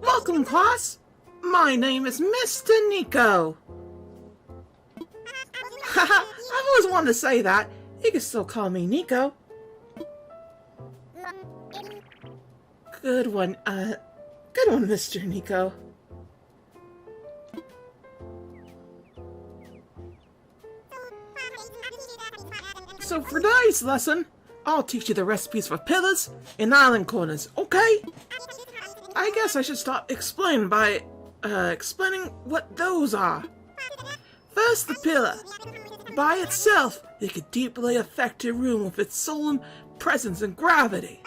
Welcome, class! My name is Mr. Nico. Haha, I've always wanted to say that. You can still call me Nico. Good one, Mr. Nico. So for today's lesson, I'll teach you the recipes for pillars and island corners, okay? I guess I should start explaining by explaining what those are. First, the pillar. By itself, it could deeply affect your room with its solemn presence and gravity.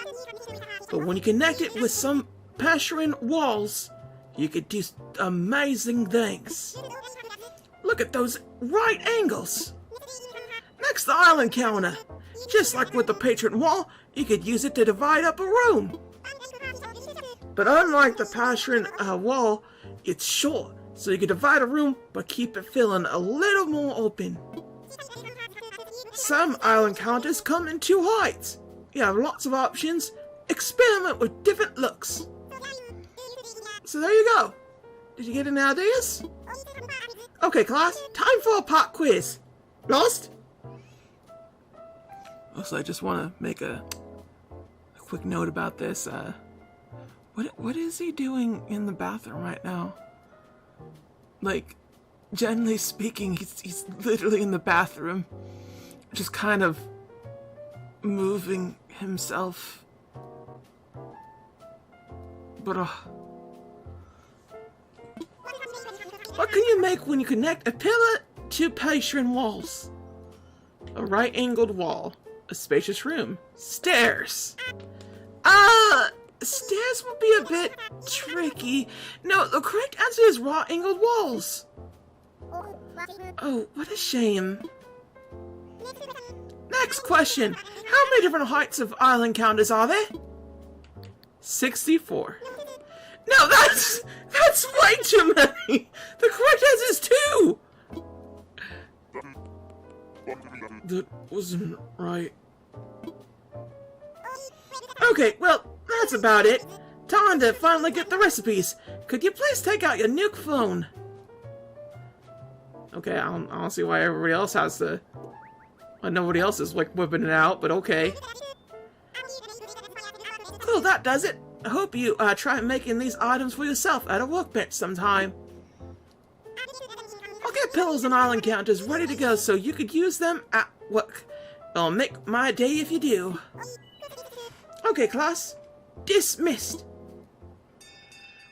But when you connect it with some prairie walls, you could do amazing things. Look at those right angles. Next, the island counter. Just like with the patron wall, you could use it to divide up a room. But unlike the patron wall, it's short, so you can divide a room but keep it feeling a little more open. Some island counters come in two heights. You have lots of options. Experiment with different looks. So there you go. Did you get any ideas? Okay, class, time for a pop quiz. Lost? Also, I just want to make a quick note about this. What is he doing in the bathroom right now? Like, generally speaking, he's literally in the bathroom, just kind of moving himself. But what can you make when you connect a pillar to patron walls? A right-angled wall, a spacious room, stairs. Stairs would be a bit tricky. No, the correct answer is right-angled walls. Oh, what a shame. Next question. How many different heights of island counters are there? 64. No, that's way too many. The correct answer is 2. That wasn't right. Okay, well, that's about it. Time to finally get the recipes. Could you please take out your nuke phone? Okay, I don't see why everybody else has to. Well, nobody else is like whipping it out, but okay. Cool, that does it. I hope you try making these items for yourself at a workbench sometime. I'll get pillows and island counters ready to go so you could use them at work. It'll make my day if you do. Okay, class. Dismissed.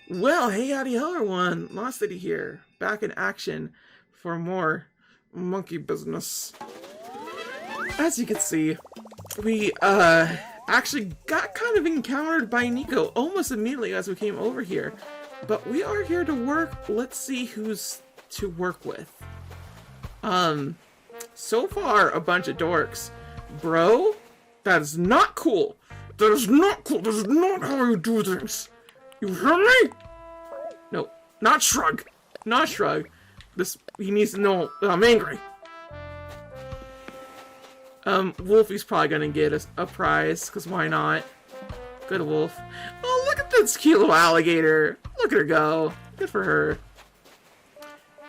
Well, hey, howdy ho, everyone. Lost City here. Back in action for more monkey business. As you can see, we actually got kind of encountered by Nico almost immediately as we came over here. But we are here to work. Let's see who's to work with. So far, a bunch of dorks. Bro, that is not cool. That is not cool. That is not how you do things. You hear me? No, not shrug. Not shrug. He needs to know that I'm angry. Wolfie's probably gonna get a prize, because why not? Good Wolf. Oh, look at this cute little alligator. Look at her go. Good for her.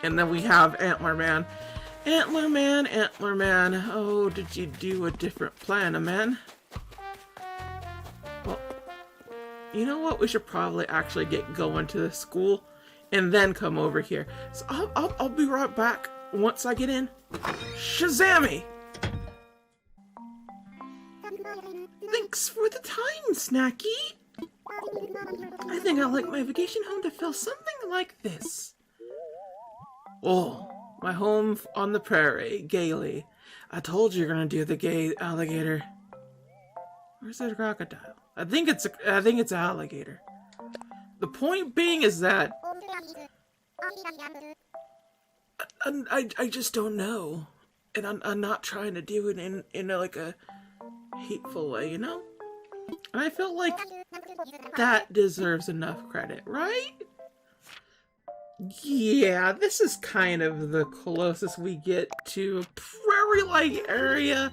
And then we have Antler Man. Antler Man, Antler Man. Oh, did you do a different plan, man? Well, you know what? We should probably actually get going to the school and then come over here. So I'll be right back once I get in. Shazammy! Thanks for the time, Snacky. I think I'd like my vacation home to feel something like this. Oh, my home on the prairie, Gayle. I told you you're gonna do the gay alligator. Where's the crocodile? I think it's alligator. The point being is that I just don't know, and I'm not trying to do it in like a hateful way, you know? And I feel like that deserves enough credit, right? Yeah, this is kind of the closest we get to a prairie-like area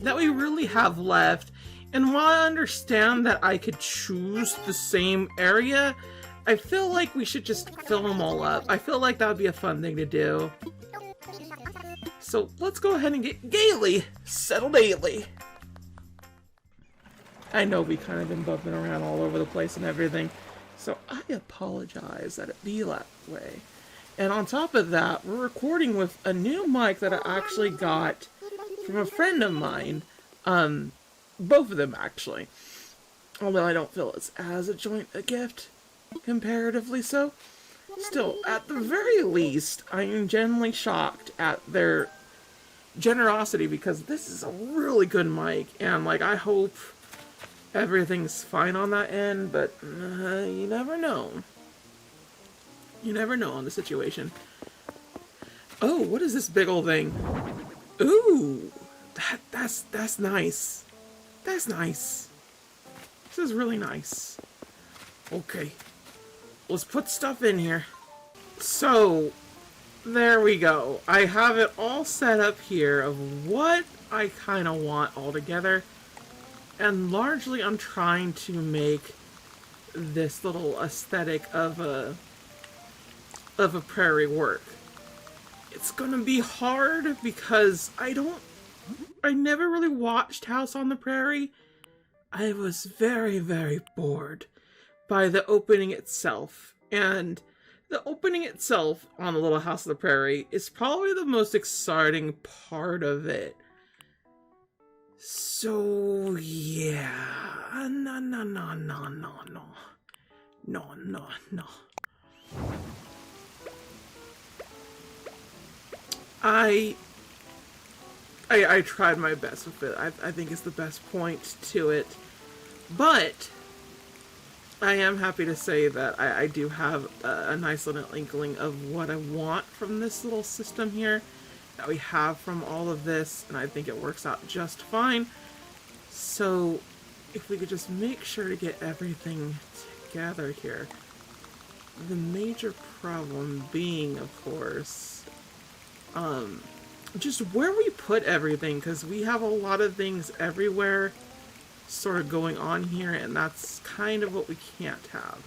that we really have left. And while I understand that I could choose the same area, I feel like we should just fill them all up. I feel like that would be a fun thing to do. So let's go ahead and get Gayle settled daily. I know we kind of been bumping around all over the place and everything, so I apologize that it be that way. And on top of that, we're recording with a new mic that I actually got from a friend of mine. Both of them actually. Although I don't feel it's as a gift, comparatively so. Still, at the very least, I am genuinely shocked at their generosity, because this is a really good mic, and like, I hope everything's fine on that end, but you never know. You never know on the situation. Oh, what is this big old thing? Ooh, that's nice. That's nice. This is really nice. Okay, let's put stuff in here. So, there we go. I have it all set up here of what I kind of want all together. And largely I'm trying to make this little aesthetic of a prairie work. It's gonna be hard because I never really watched House on the Prairie. I was very, very bored by the opening itself. And the opening itself on the Little House on the Prairie is probably the most exciting part of it. So, yeah. No. I tried my best with it. I think it's the best point to it. But I am happy to say that I do have a nice little inkling of what I want from this little system here that we have from all of this, and I think it works out just fine. So if we could just make sure to get everything together here. The major problem being, of course, just where we put everything, because we have a lot of things everywhere sort of going on here, and that's kind of what we can't have.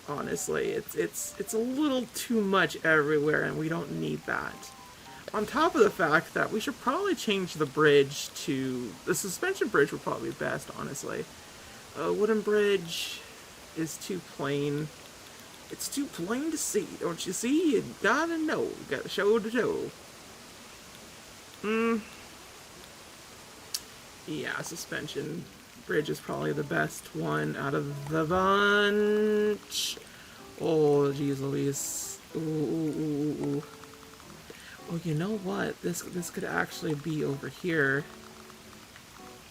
Honestly, it's a little too much everywhere, and we don't need that. On top of the fact that we should probably change the bridge to... The suspension bridge would probably be best, honestly. A wooden bridge is too plain. It's too plain to see, don't you see? You gotta know. You gotta show to show. Yeah, suspension bridge is probably the best one out of the bunch. Oh, geez Louise. Ooh. Oh, you know what? This could actually be over here.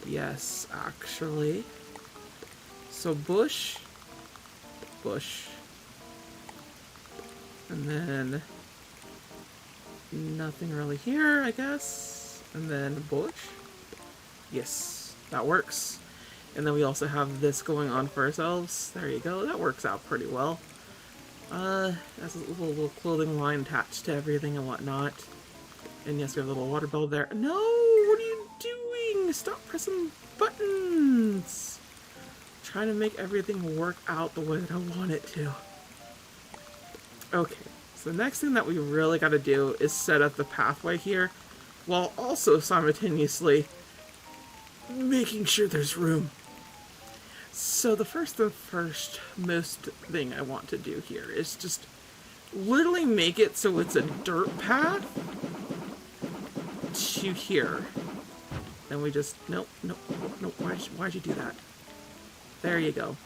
Yes, actually. So bush. And then nothing really here, I guess. And then bush. Yes, that works. And then we also have this going on for ourselves. There you go. That works out pretty well. That's a little clothing line attached to everything and whatnot. And yes, we have a little water bell there. No! What are you doing? Stop pressing buttons! I'm trying to make everything work out the way that I want it to. Okay, so the next thing that we really gotta do is set up the pathway here, while also simultaneously making sure there's room. So the first most thing I want to do here is just literally make it so it's a dirt path to here. Then we just, nope, why'd you do that? There you go.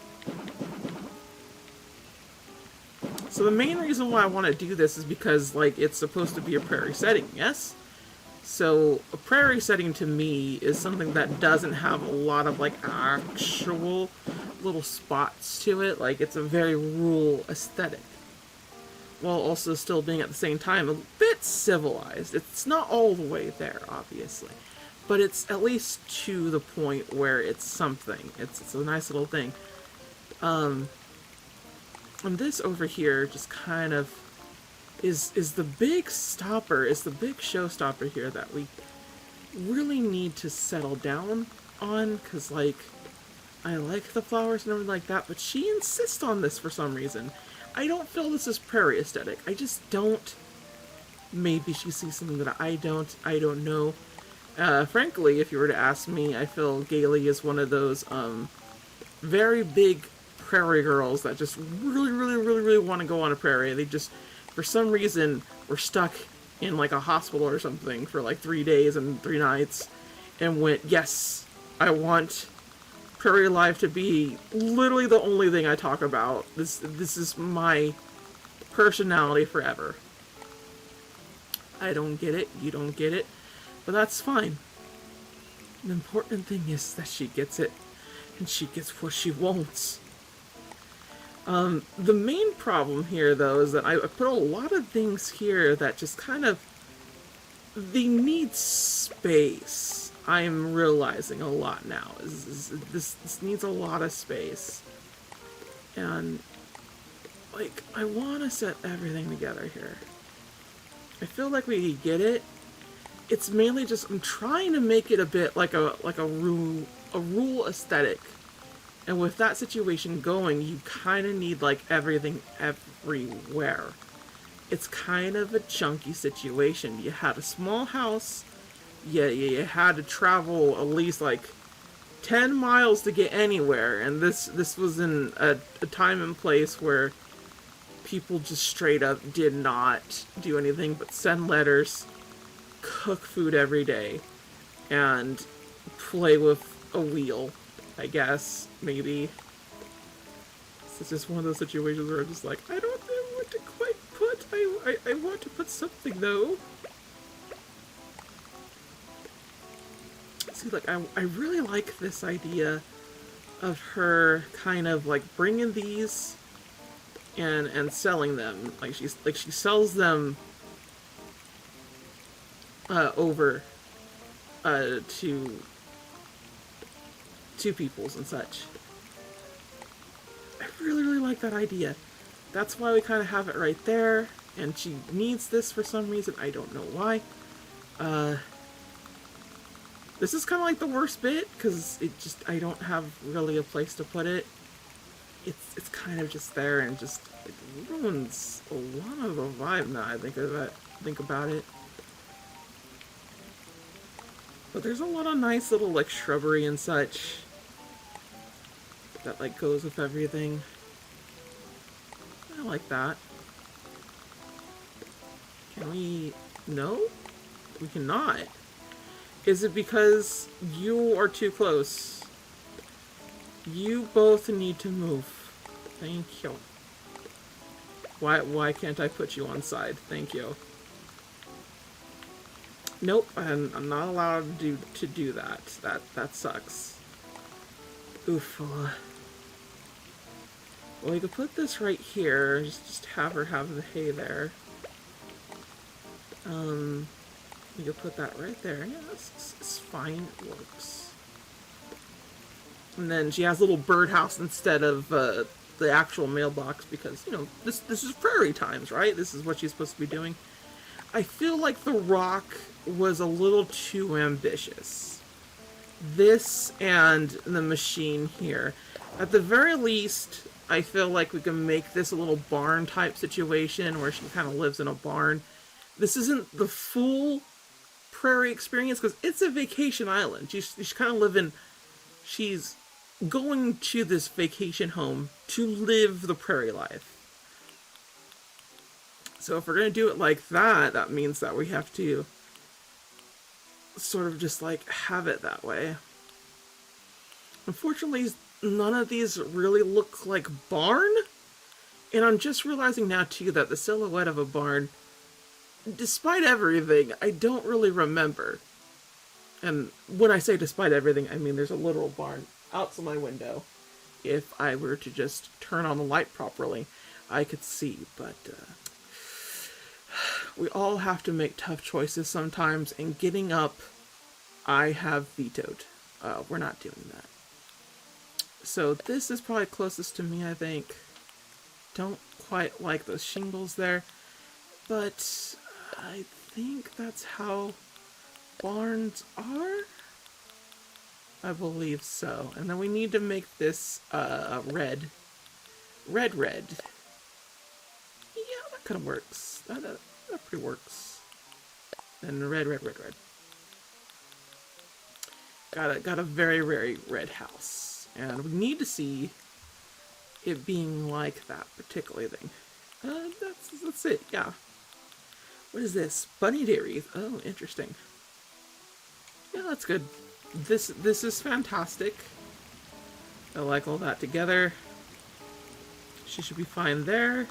So the main reason why I want to do this is because, like, it's supposed to be a prairie setting, yes? So a prairie setting to me is something that doesn't have a lot of, like, actual little spots to it. Like, it's a very rural aesthetic, while also still being at the same time a bit civilized. It's not all the way there, obviously, but it's at least to the point where it's something. It's a nice little thing. And this over here just kind of is the big stopper, is the big showstopper here that we really need to settle down on, because, like, I like the flowers and everything like that, but she insists on this for some reason. I don't feel this is prairie aesthetic. I just don't. Maybe she sees something that I don't. I don't know. Frankly, if you were to ask me, I feel Gayle is one of those very big prairie girls that just really, really, really, really want to go on a prairie. They just, for some reason, were stuck in like a hospital or something for like 3 days and 3 nights and went, yes, I want prairie life to be literally the only thing I talk about. This is my personality forever. I don't get it, you don't get it, but that's fine. The important thing is that she gets it, and she gets what she wants. The main problem here, though, is that I put a lot of things here that just kind of, they need space. I'm realizing a lot now. This needs a lot of space. And, like, I want to set everything together here. I feel like we get it. It's mainly just, I'm trying to make it a bit like a rule aesthetic. And with that situation going, you kind of need like everything everywhere. It's kind of a chunky situation. You had a small house, you had to travel at least like 10 miles to get anywhere, and this was in a time and place where people just straight up did not do anything but send letters, cook food every day, and play with a wheel, I guess, maybe. It's just one of those situations where I'm just like, I don't know what to quite put. I want to put something, though. See, like, I really like this idea of her kind of, like, bringing these and selling them. Like, she sells them over to peoples and such. I really, really like that idea. That's why we kind of have it right there. And she needs this for some reason. I don't know why. This is kind of like the worst bit, because it just, I don't have really a place to put it. It's kind of just there, and just, it ruins a lot of the vibe now I think about it. But there's a lot of nice little, like, shrubbery and such that, like, goes with everything. I like that. Can we... No? We cannot. Is it because you are too close? You both need to move. Thank you. Why can't I put you on side? Thank you. Nope, I'm not allowed to do that. That sucks. Oof. Well, you could put this right here. Just have her have the hay there. You could put that right there. Yeah, it's fine. It works. And then she has a little birdhouse instead of the actual mailbox because, you know, this is prairie times, right? This is what she's supposed to be doing. I feel like the rock was a little too ambitious. This and the machine here. At the very least, I feel like we can make this a little barn type situation where she kind of lives in a barn. This isn't the full prairie experience because it's a vacation island. She's kind of living, she's going to this vacation home to live the prairie life. So if we're going to do it like that, that means that we have to sort of just like have it that way. Unfortunately, none of these really look like barn. And I'm just realizing now too that the silhouette of a barn, despite everything, I don't really remember. And when I say despite everything, I mean there's a literal barn outside my window. If I were to just turn on the light properly, I could see, but we all have to make tough choices sometimes, and getting up, I have vetoed. We're not doing that. So this is probably closest to me, I think. Don't quite like those shingles there, but I think that's how barns are. I believe so. And then we need to make this red. Red. Yeah, that kind of works. That pretty works. And red. Got a very, very red house. And we need to see it being like that particular thing. That's it, yeah. What is this? Bunny dairy. Oh, interesting. Yeah, that's good. This is fantastic. I like all that together. She should be fine there.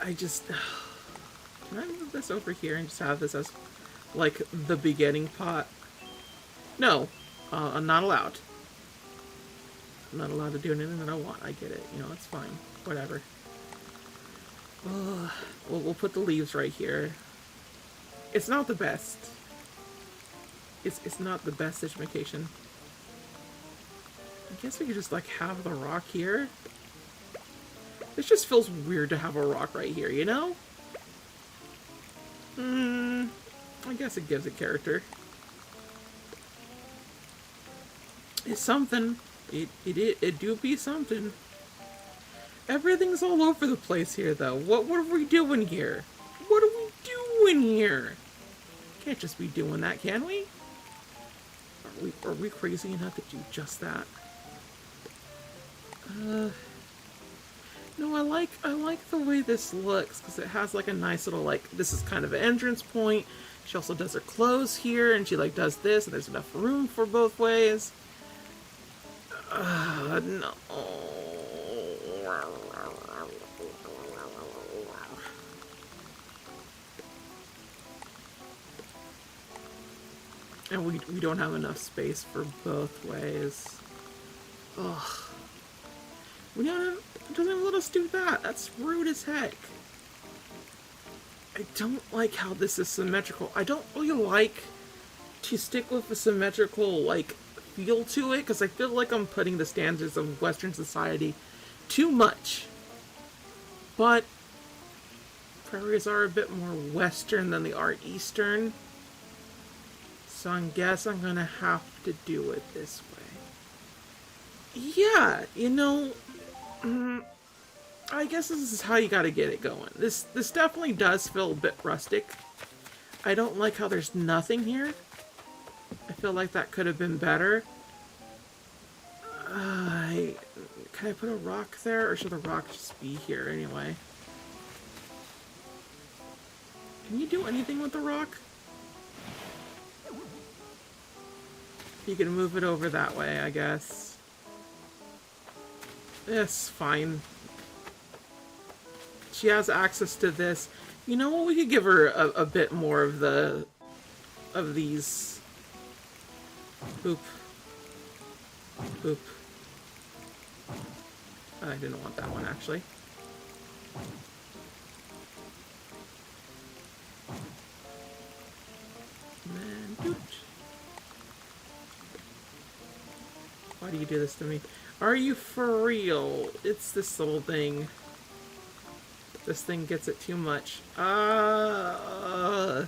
I just... Can I move this over here and just have this as, like, the beginning pot? No. I'm not allowed. I'm not allowed to do anything that I want. I get it. You know, it's fine. Whatever. We'll put the leaves right here. It's not the best. It's not the best situation. I guess we could just, like, have the rock here. This just feels weird to have a rock right here, you know? I guess it gives it character. It's something. It do be something. Everything's all over the place here, though. What are we doing here? What are we doing here? Can't just be doing that, can we? Are we crazy enough to do just that? No, I like the way this looks, because it has like a nice little, like, this is kind of an entrance point. She also does her clothes here, and she like does this, and there's enough room for both ways. No. And we don't have enough space for both ways. Ugh. We don't even let us do that. That's rude as heck. I don't like how this is symmetrical. I don't really like to stick with the symmetrical, like, feel to it, because I feel like I'm putting the standards of Western society too much. But prairies are a bit more Western than they are Eastern. So I guess I'm gonna have to do it this way. Yeah, you know, I guess this is how you gotta get it going. This definitely does feel a bit rustic. I don't like how there's nothing here. I feel like that could have been better. Can I put a rock there, or should the rock just be here anyway? Can you do anything with the rock? You can move it over that way, I guess. It's fine. She has access to this. You know what? We could give her a bit more of these. Boop. Boop. I didn't want that one, actually. And doot. Why do you do this to me? Are you for real? It's this little thing. This thing gets it too much. I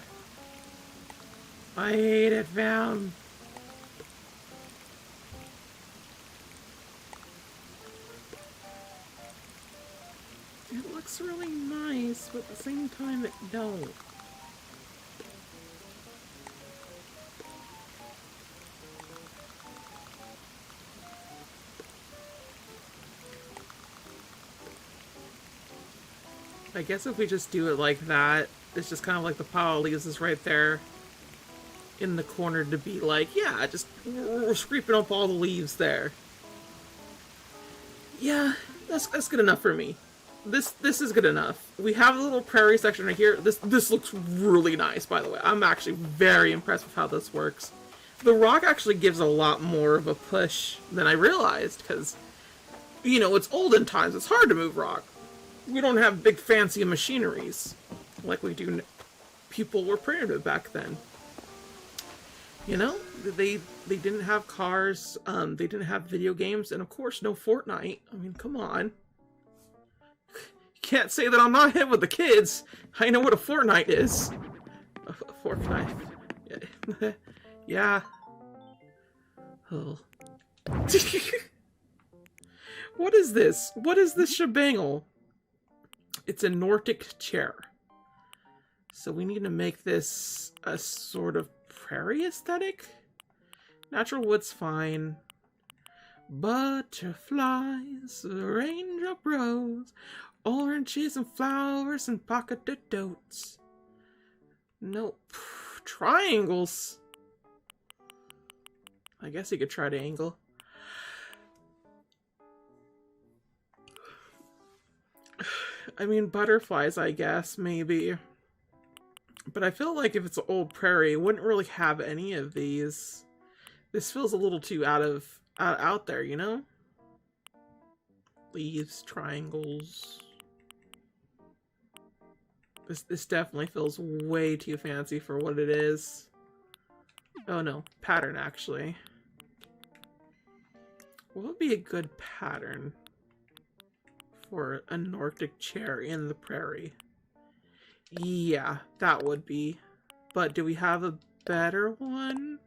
hate it, fam. It looks really nice, but at the same time it don't. I guess if we just do it like that, it's just kind of like the pile of leaves is right there in the corner to be like, yeah, just scraping up all the leaves there. Yeah, that's good enough for me. This is good enough. We have a little prairie section right here. This looks really nice, by the way. I'm actually very impressed with how this works. The rock actually gives a lot more of a push than I realized, because, you know, it's olden times. It's hard to move rock. We don't have big fancy machineries like we do. People were primitive back then. You know, they didn't have cars. They didn't have video games, and of course, no Fortnite. I mean, come on. You can't say that I'm not hip with the kids. I know what a Fortnite is. A Fortnite. Yeah. Oh. What is this? What is this shebangle? It's a Nordic chair. So we need to make this a sort of prairie aesthetic. Natural wood's fine. Butterflies, raindrop rose, oranges and flowers and pocketed dotes. Nope. Triangles. I guess you could try to angle. I mean, butterflies, I guess, maybe. But I feel like if it's an old prairie, it wouldn't really have any of these. This feels a little too out there, you know? Leaves, triangles. This definitely feels way too fancy for what it is. Oh no, pattern actually. What would be a good pattern for a Nordic chair in the prairie? Yeah, that would be. But do we have a better one?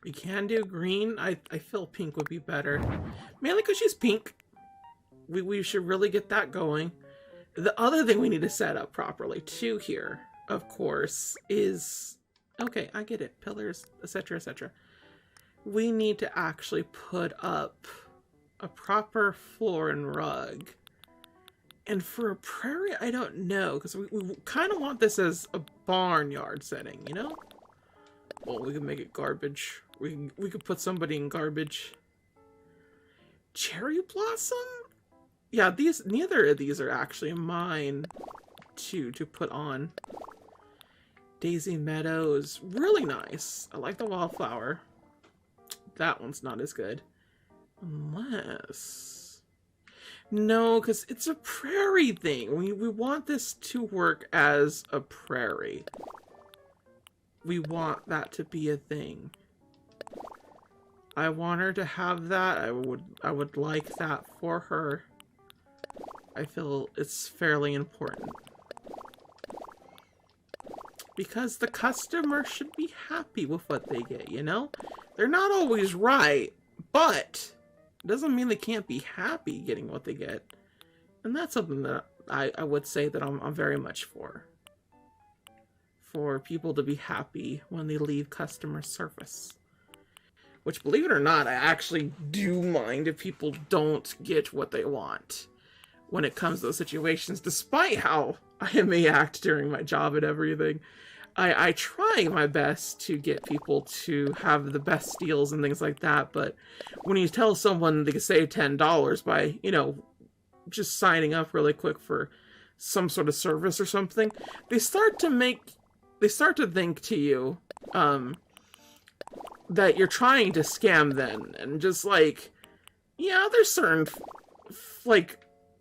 We can do green. I feel pink would be better. Mainly because she's pink. We should really get that going. The other thing we need to set up properly too here, of course, is... Okay, I get it. Pillars, etc., etc. We need to actually put up a proper floor and rug. And for a prairie, I don't know, because we kind of want this as a barnyard setting, you know? Well, we can make it garbage. We could put somebody in garbage. Cherry blossom? Yeah, neither of these are actually mine to put on. Daisy meadows, really nice. I like the wildflower. That one's not as good. Unless... No, because it's a prairie thing. We want this to work as a prairie. We want that to be a thing. I want her to have that. I would like that for her. I feel it's fairly important. Because the customer should be happy with what they get, you know? They're not always right, but it doesn't mean they can't be happy getting what they get. And that's something that I would say that I'm very much for. For people to be happy when they leave customer service. Which, believe it or not, I actually do mind if people don't get what they want when it comes to those situations, despite how I may act during my job and everything. I try my best to get people to have the best deals and things like that, but when you tell someone they can save $10 by, you know, just signing up really quick for some sort of service or something, they start to think to you, that you're trying to scam them, and just like, yeah, there's certain, like,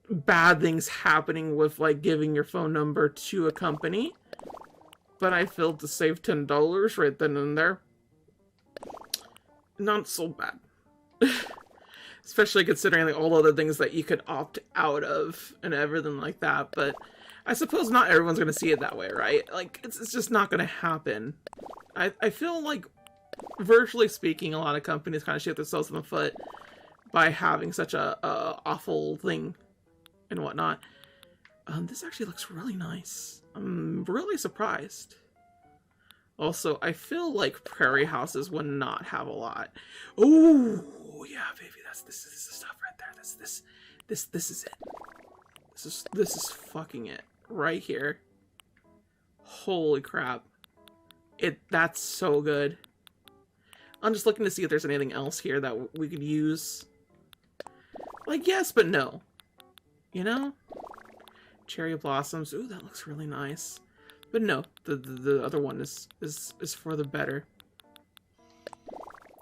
bad things happening with, like, giving your phone number to a company, but I feel to save $10 right then and there, not so bad. Especially considering like, all other things that you could opt out of and everything like that, but I suppose not everyone's going to see it that way, right? Like, it's just not going to happen. I feel like, virtually speaking, a lot of companies kind of shoot themselves in the foot by having such a awful thing and whatnot. This actually looks really nice. I'm really surprised. Also, I feel like prairie houses would not have a lot. Oh, yeah, baby, this is the stuff right there. This is it. This is fucking it right here. Holy crap. That's so good. I'm just looking to see if there's anything else here that we could use. Like, yes, but no. You know? Cherry blossoms. Ooh, that looks really nice. But no, the other one is for the better.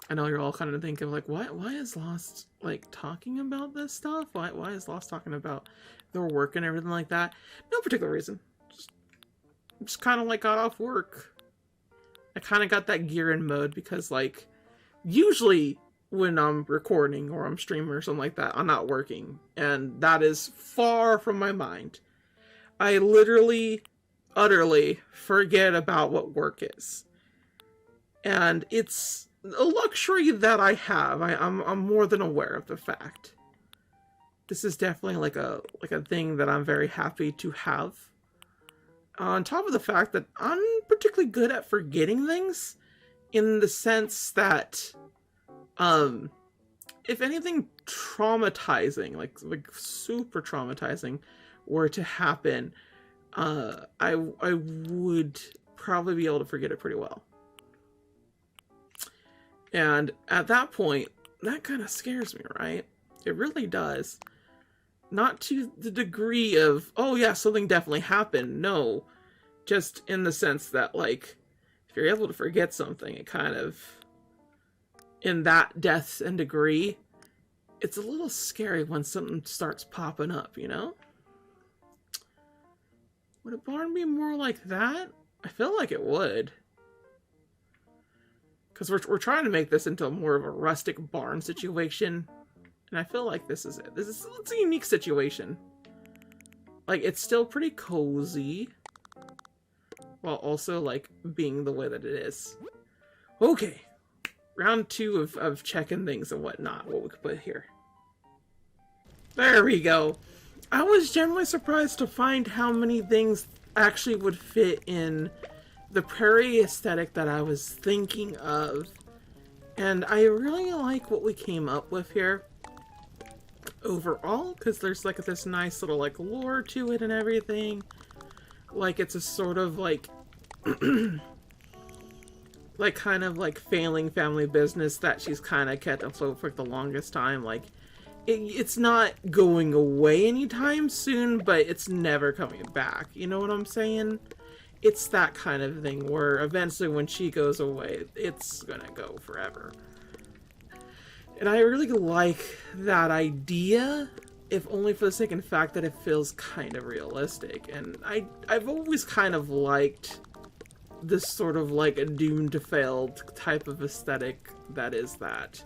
I know you're all kind of thinking like, why is Lost like talking about this stuff? Why is Lost talking about their work and everything like that? No particular reason. Just kind of like got off work. I kind of got that gear in mode because like usually when I'm recording or I'm streaming or something like that, I'm not working, and that is far from my mind. I literally utterly forget about what work is. And it's a luxury that I have. I'm more than aware of the fact. This is definitely like a thing that I'm very happy to have. On top of the fact that I'm particularly good at forgetting things, in the sense that, if anything traumatizing, like super traumatizing, were to happen, I would probably be able to forget it pretty well. And at that point, that kind of scares me, right? It really does. Not to the degree of, oh yeah, something definitely happened. No, just in the sense that, like, if you're able to forget something, it kind of, in that depth and degree, it's a little scary when something starts popping up, you know? Would a barn be more like that? I feel like it would. Because we're trying to make this into more of a rustic barn situation. And I feel like this is it. It's a unique situation. Like, it's still pretty cozy, while also, like, being the way that it is. Okay. Round 2 of checking things and whatnot. What we could put here. There we go. I was generally surprised to find how many things actually would fit in the prairie aesthetic that I was thinking of. And I really like what we came up with here overall, because there's like this nice little like lore to it and everything. Like, it's a sort of like like kind of like failing family business that she's kind of kept afloat for the longest time. Like, it's not going away anytime soon, but it's never coming back. You know what I'm saying? It's that kind of thing where eventually when she goes away, it's gonna go forever. And I really like that idea, if only for the sake of the fact that it feels kind of realistic. And I've always kind of liked this sort of like a doomed to fail type of aesthetic that is that.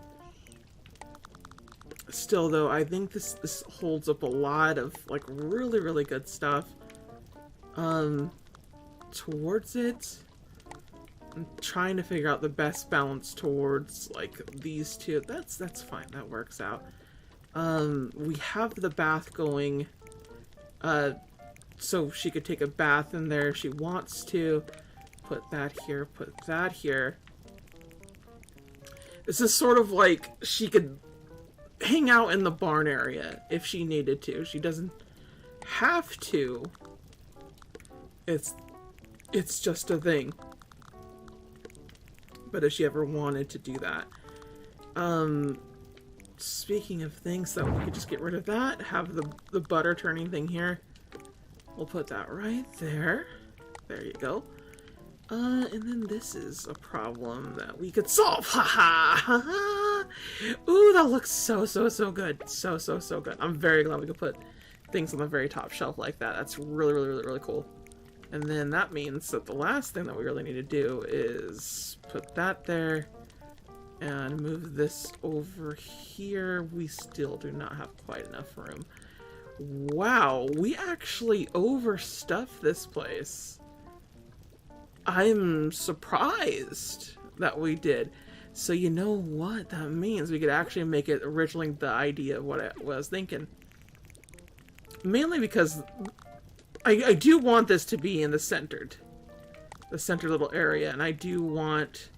Still though, I think this holds up a lot of like really, really good stuff towards it. I'm trying to figure out the best balance towards like these two. That's fine, that works out. We have the bath going, so she could take a bath in there if she wants to. Put that here, put that here. This is sort of like she could hang out in the barn area if she needed to. She doesn't have to. It's just a thing. But if she ever wanted to do that. Speaking of things, though, we could just get rid of that. Have the butter turning thing here. We'll put that right there. There you go. And then this is a problem that we could solve. Ha ha! Ooh, that looks so good. So good. I'm very glad we could put things on the very top shelf like that. That's really cool. And then that means that the last thing that we really need to do is put that there and move this over here. We still do not have quite enough room. Wow, we actually overstuffed this place. I'm surprised that we did. So you know what that means? We could actually make it originally the idea of what I was thinking. Mainly because I do want this to be in the center little area, and I do want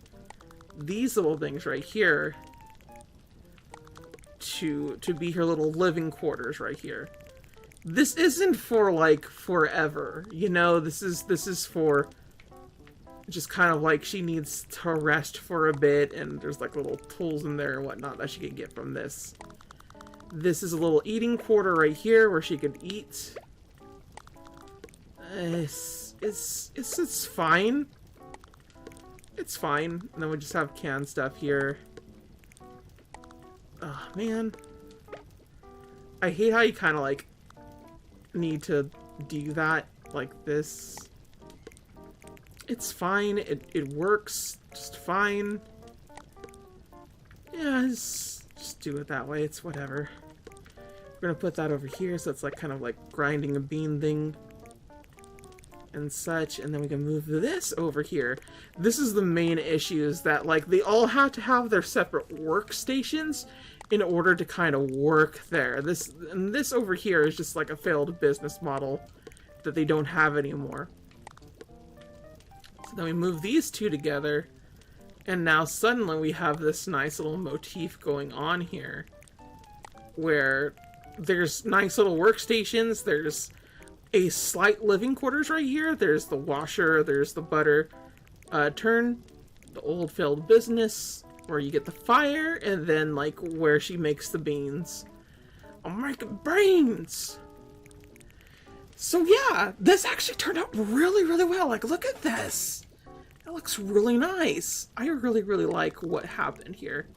these little things right here to be her little living quarters right here. This isn't for like forever, you know. This is for just kind of like she needs to rest for a bit, and there's like little tools in there and whatnot that she can get from this. This is a little eating quarter right here where she could eat. It's fine. It's fine. And then we just have canned stuff here. Oh man, I hate how you kind of like need to do that like this. It's fine. It works just fine. Yeah, just do it that way. It's whatever. We're gonna put that over here, so it's like kind of like grinding a bean thing. and such, and then we can move this over here. This is the main issue, is that, like, they all have to have their separate workstations in order to kind of work there. This over here is just like a failed business model that they don't have anymore. So then we move these two together, and now suddenly we have this nice little motif going on here, where there's nice little workstations, there's a slight living quarters right here, there's the washer, there's the butter turn, the old failed business, where you get the fire, and then, like, where she makes the beans. I'm making brains! So yeah, this actually turned out really, really well. Like, look at this! It looks really nice. I really, really like what happened here.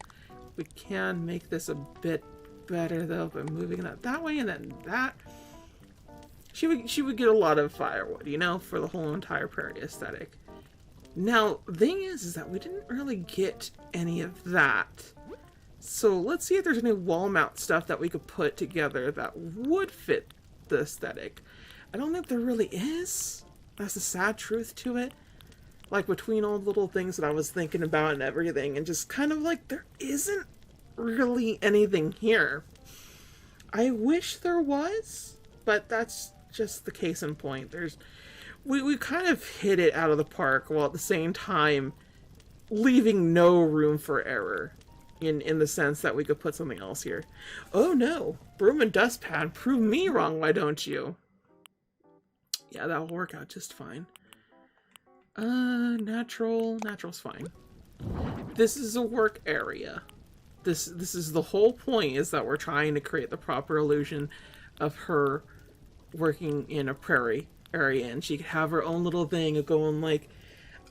We can make this a bit better, though, by moving that way, and then that. She would get a lot of firewood, you know, for the whole entire prairie aesthetic. Now, the thing is that we didn't really get any of that. So let's see if there's any wall mount stuff that we could put together that would fit the aesthetic. I don't think there really is. That's the sad truth to it. Like, between all the little things that I was thinking about and everything, and just kind of like, there isn't really anything here. I wish there was, but that's just the case in point. We kind of hit it out of the park, while at the same time leaving no room for error, in the sense that we could put something else here. Oh no, broom and dustpan, prove me wrong, why don't you? Yeah, that'll work out just fine. Natural's fine. This is a work area. This is the whole point, is that we're trying to create the proper illusion of her working in a prairie area, and she could have her own little thing of going like,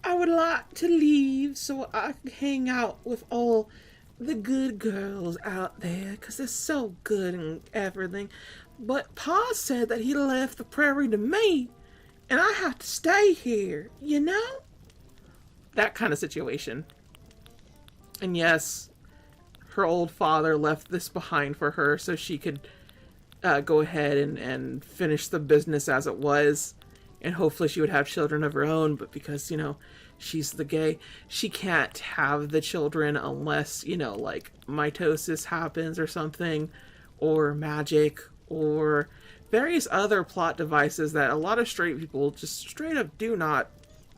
I would like to leave so I can hang out with all the good girls out there, because they're so good and everything. But Pa said that he left the prairie to me, and I have to stay here, you know? That kind of situation. And yes, her old father left this behind for her so she could go ahead and finish the business as it was, and hopefully she would have children of her own. But because, you know, she's the gay, she can't have the children unless, you know, like, mitosis happens or something, or magic, or various other plot devices that a lot of straight people just straight up do not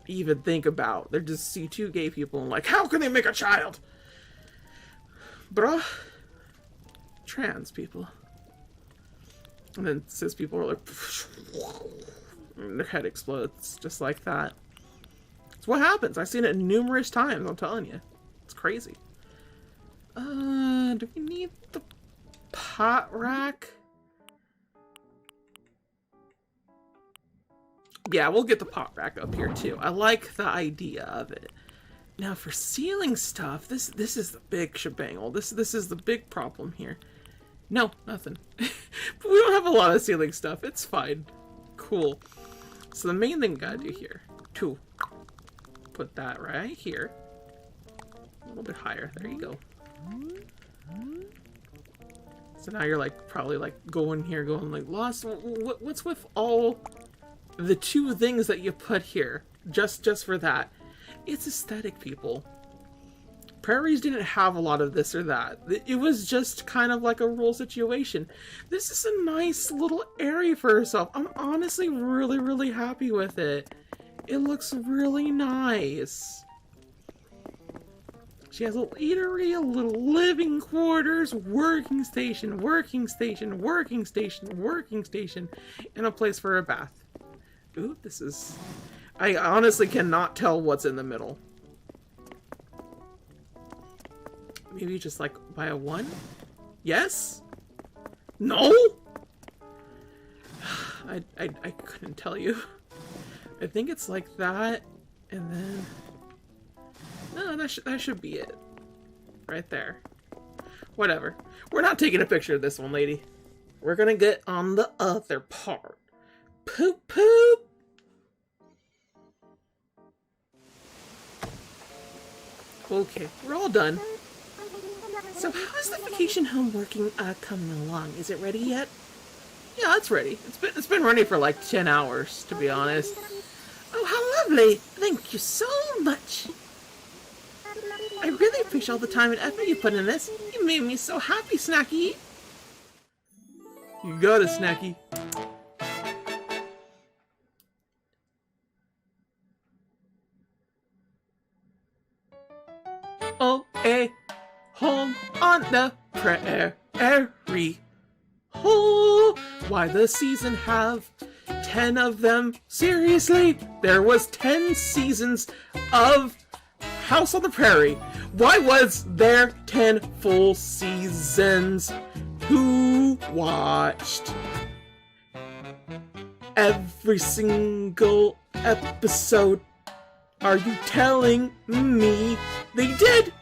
even think about. They just see two gay people and like, how can they make a child? Bruh. Trans people. And then cis people are like, and their head explodes just like that. It's what happens. I've seen it numerous times, I'm telling you. It's crazy. Do we need the pot rack? Yeah, we'll get the pot rack up here too. I like the idea of it. Now for ceiling stuff, this is the big shebangle. This is the big problem here. No, nothing. But we don't have a lot of ceiling stuff. It's fine. Cool. So the main thing we gotta do here, to put that right here. A little bit higher. There you go. So now you're like probably like going here, going like, Lost, what's with all the two things that you put here? Just for that. It's aesthetic, people. Prairies didn't have a lot of this or that. It was just kind of like a rural situation. This is a nice little area for herself. I'm honestly really, really happy with it. It looks really nice. She has a little eatery, a little living quarters, working station, working station, working station, working station, and a place for a bath. Ooh, this is... I honestly cannot tell what's in the middle. Maybe just like by a 1? Yes? No? I couldn't tell you. I think it's like that, and then... No, that should be it. Right there. Whatever. We're not taking a picture of this one, lady. We're gonna get on the other part. Poop poop! Okay, we're all done. So how's the vacation home working coming along? Is it ready yet? Yeah, it's ready. It's been running for like 10 hours, to be honest. Oh, how lovely! Thank you so much. I really appreciate all the time and effort you put in this. You made me so happy, Snacky. You got it, Snacky. Oh, a home on the prairie. Oh, why the season have 10 of them? Seriously, there was 10 seasons of House on the Prairie. Why was there 10 full seasons? Who watched every single episode? Are you telling me they did?